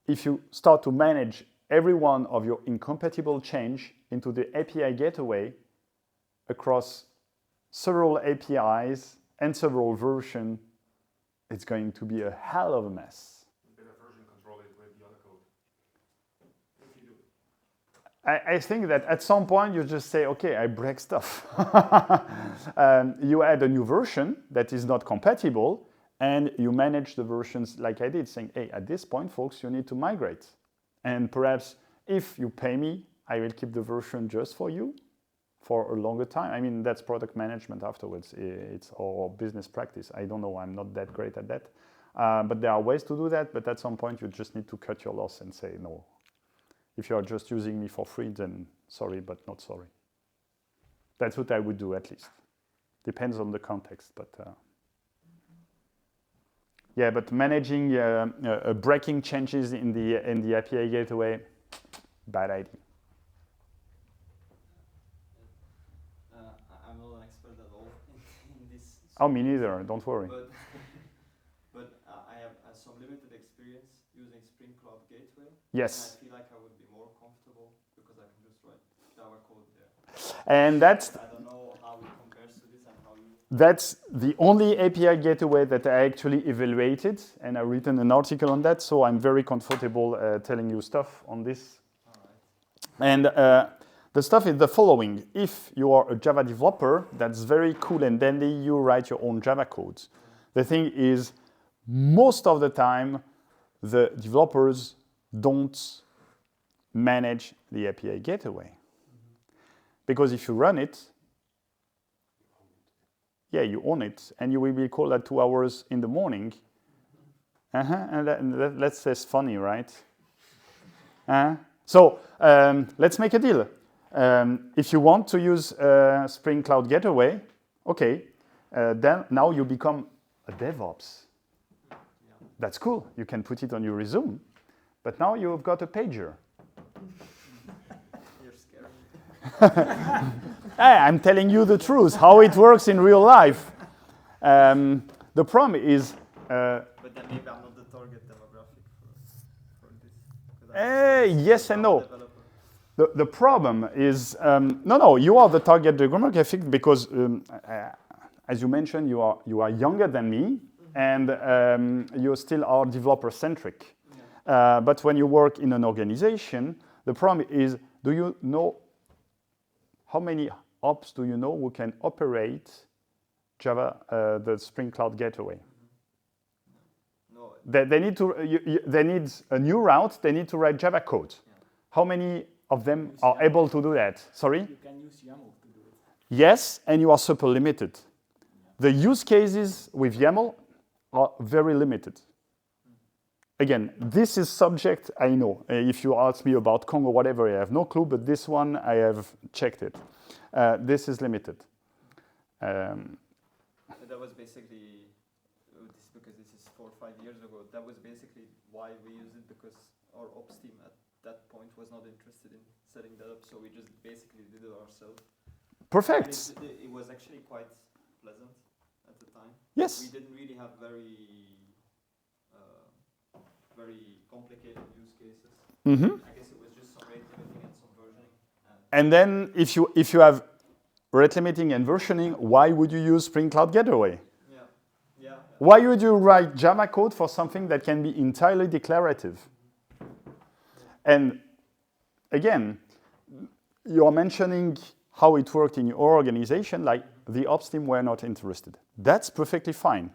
if you start to manage every one of your incompatible change into the API gateway across several APIs and several versions, it's going to be a hell of a mess. Better version control it with the other code. If you do. I think that at some point you just say, okay, I break stuff. You add a new version that is not compatible, and you manage the versions like I did, saying, hey, at this point, folks, you need to migrate. And perhaps if you pay me, I will keep the version just for you for a longer time. I mean, that's product management afterwards. It's our business practice. I don't know, I'm not that great at that. But there are ways to do that, but at some point you just need to cut your loss and say, no. If you're just using me for free, then sorry, but not sorry. That's what I would do, at least. Depends on the context, but yeah, but managing breaking changes in the API gateway, bad idea. I'm not an expert at all in this. Oh, me neither, don't worry. But I have some limited experience using Spring Cloud Gateway. Yes. And I feel like I would be more comfortable because I can just write Java code there. And that's... I don't know how it compares to this and how you... That's the only API gateway that I actually evaluated, and I've written an article on that, so I'm very comfortable telling you stuff on this. All right. And The stuff is the following. If you are a Java developer, that's very cool and dandy, you write your own Java code. The thing is, most of the time, the developers don't manage the API gateway. Because if you run it, yeah, you own it, and you will be called at 2 hours in the morning. And that's just funny, right? So let's make a deal. If you want to use Spring Cloud Gateway, okay, then now you become a DevOps. That's cool. You can put it on your resume. But now you've got a pager. You're scared. Hey, I'm telling you the truth, how it works in real life. The problem is... But then maybe I'm not the target demographic for this. Yes and no. The problem is, no, you are the target demographic because, as you mentioned, you are younger than me, and you still are developer-centric. Yeah. But when you work in an organization, the problem is, do you know how many ops do you know who can operate Java, the Spring Cloud Gateway? No. They need to. They need a new route. They need to write Java code. Yeah. How many of them are able to do that? Sorry? You can use YAML to do it. Yes, and you are super limited. Yeah. The use cases with YAML are very limited. Again, this is subject, I know. If you ask me about Kong or whatever, I have no clue, but this one, I have checked it. This is limited. That was basically, because this is 4 or 5 years ago, that was basically why we used it, because our ops team at that point was not interested in setting that up, so we just basically did it ourselves. Perfect. It was actually quite pleasant at the time. Yes. We didn't really have very complicated use cases. Mm-hmm. I guess it was just some rate limiting and some versioning. And then if you have rate limiting and versioning, why would you use Spring Cloud Gateway? Yeah. Why would you write Java code for something that can be entirely declarative? And again, you're mentioning how it worked in your organization, like the ops team were not interested. That's perfectly fine.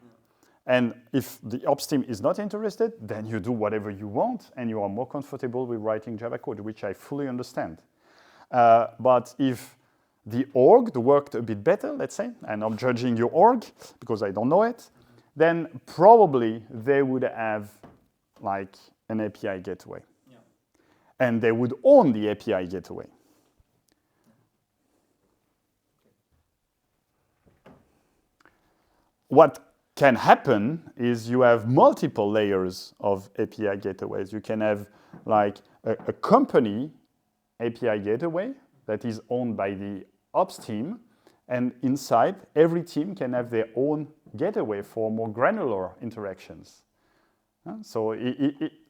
And if the ops team is not interested, then you do whatever you want and you are more comfortable with writing Java code, which I fully understand. But if the org worked a bit better, let's say, and I'm judging your org because I don't know it, then probably they would have like an API gateway. Yeah. And they would own the API gateway. What can happen is you have multiple layers of API gateways. You can have like a company API gateway that is owned by the ops team, and inside every team can have their own gateway for more granular interactions. So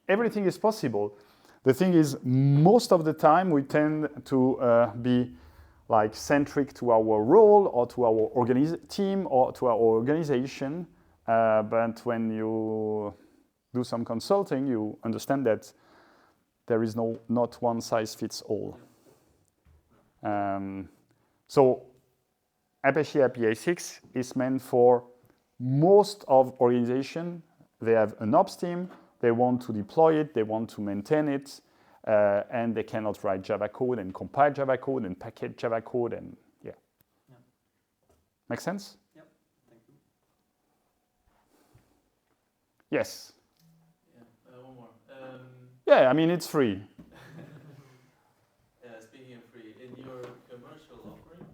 everything is possible. The thing is, most of the time we tend to be like centric to our role or to our team or to our organization. But when you do some consulting, you understand that there is not one size fits all. So Apache APISIX is meant for most of organizations. They have an ops team, they want to deploy it, they want to maintain it, and they cannot write Java code and compile Java code and package Java code and yeah. Make sense? Yep. Thank you. Yes. Yeah, one more. Yeah, I mean it's free. Speaking of free, in your commercial offering,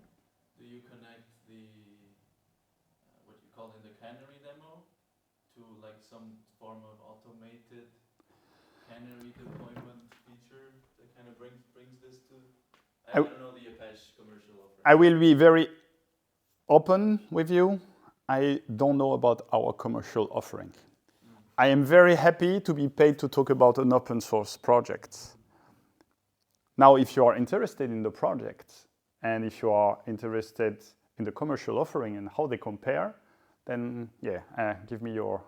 do you connect the what you call in the canary demo to like some form of automated canary deployment feature that kind of brings this to? I don't know the Apache commercial offering. I will be very open with you. I don't know about our commercial offering. I am very happy to be paid to talk about an open source project. Now, if you are interested in the project and if you are interested in the commercial offering and how they compare, then yeah, give me your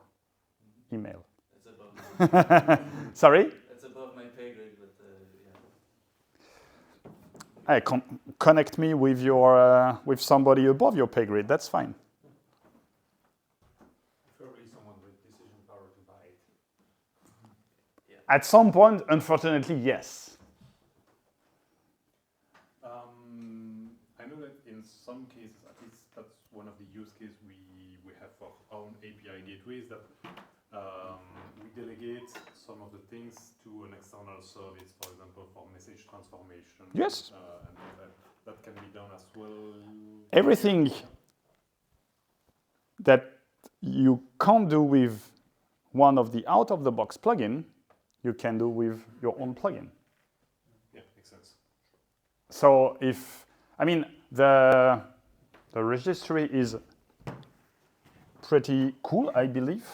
email. It's above Sorry? It's above my pay grade, but Connect me with your with somebody above your pay grade. That's fine. Preferably someone with decision power to buy it. At some point, unfortunately, yes. I know that in some cases, at least that's one of the use cases we have for our own API gateways, that we delegate some of the things to an external service, for example, for message transformation. Yes. And that can be done as well. Everything that you can't do with one of the out-of-the-box plugin, you can do with your own plugin. Yeah, makes sense. So the registry is pretty cool, I believe.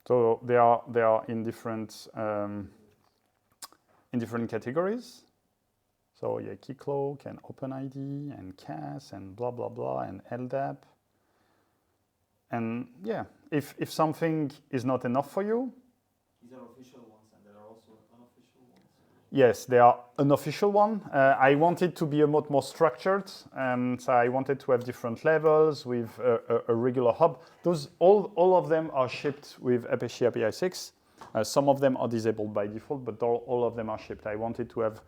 So they are in different categories. So yeah, Keycloak and OpenID and CAS and blah blah blah and LDAP. And yeah, if something is not enough for you, These are official ones, and there are also unofficial ones. yes, they are unofficial one. I wanted to be a lot more structured, so I wanted to have different levels with a regular hub. Those all of them are shipped with Apache APISIX. Some of them are disabled by default, but all of them are shipped. I wanted to have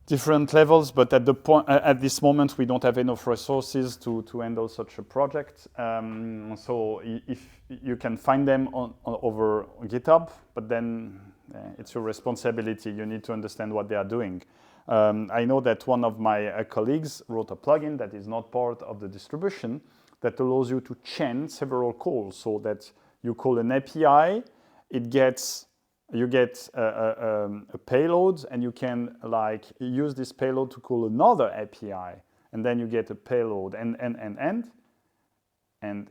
different levels, but at this moment we don't have enough resources to handle such a project. So if you can find them over GitHub, but then it's your responsibility. You need to understand what they are doing. I know that one of my colleagues wrote a plugin that is not part of the distribution that allows you to chain several calls, so that you call an API, you get a payload, and you can use this payload to call another API, and then you get a payload and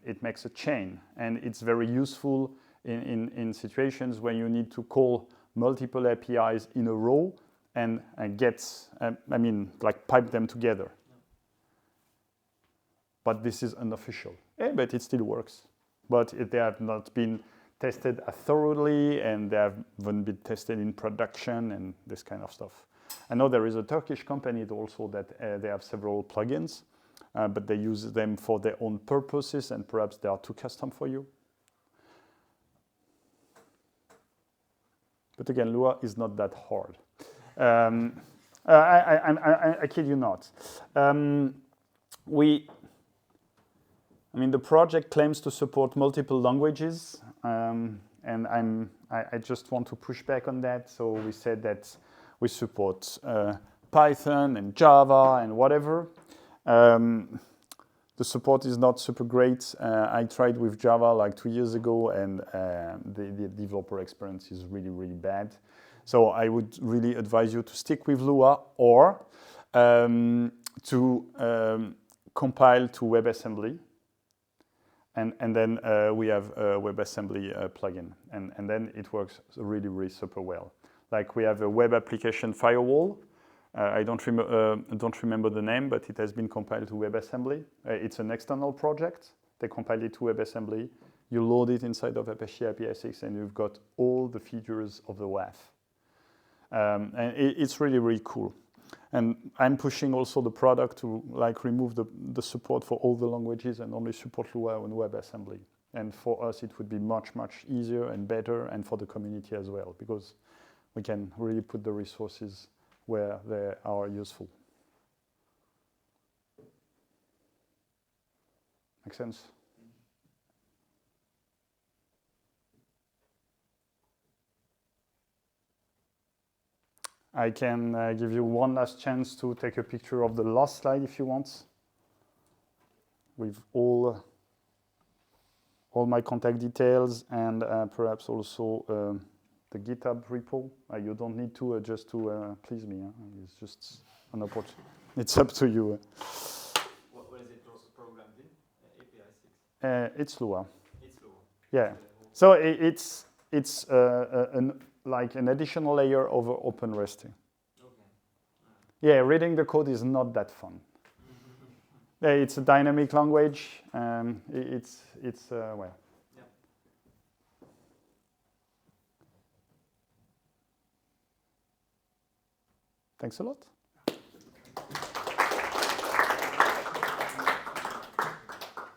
it makes a chain. And it's very useful in situations when you need to call multiple APIs in a row and pipe them together. But this is unofficial. But it still works. But they have not been tested thoroughly, and they haven't been tested in production and this kind of stuff. I know there is a Turkish company also that they have several plugins, but they use them for their own purposes, and perhaps they are too custom for you. But again, Lua is not that hard. I kid you not. The project claims to support multiple languages, and I just want to push back on that. So we said that we support Python and Java and whatever. The support is not super great. I tried with Java like 2 years ago, and the developer experience is really, really bad. So I would really advise you to stick with Lua, or to compile to WebAssembly. And then we have a WebAssembly plugin, and then it works really, really super well. Like we have a web application firewall. I don't remember the name, but it has been compiled to WebAssembly. It's an external project. They compile it to WebAssembly. You load it inside of Apache APISIX, and you've got all the features of the WAF. And it's really, really cool. And I'm pushing also the product to remove the support for all the languages and only support Lua and WebAssembly. And for us, it would be much, much easier and better, and for the community as well, because we can really put the resources where they are useful. Make sense? I can give you one last chance to take a picture of the last slide if you want, with all my contact details, and perhaps also the GitHub repo. You don't need to just to please me. It's just an opportunity. It's up to you. What is it programmed in? APISIX? It's Lua. It's Lua. Yeah. So it's like an additional layer over OpenResting. Okay. Yeah, reading the code is not that fun. It's a dynamic language. It's well. Yeah. Thanks a lot.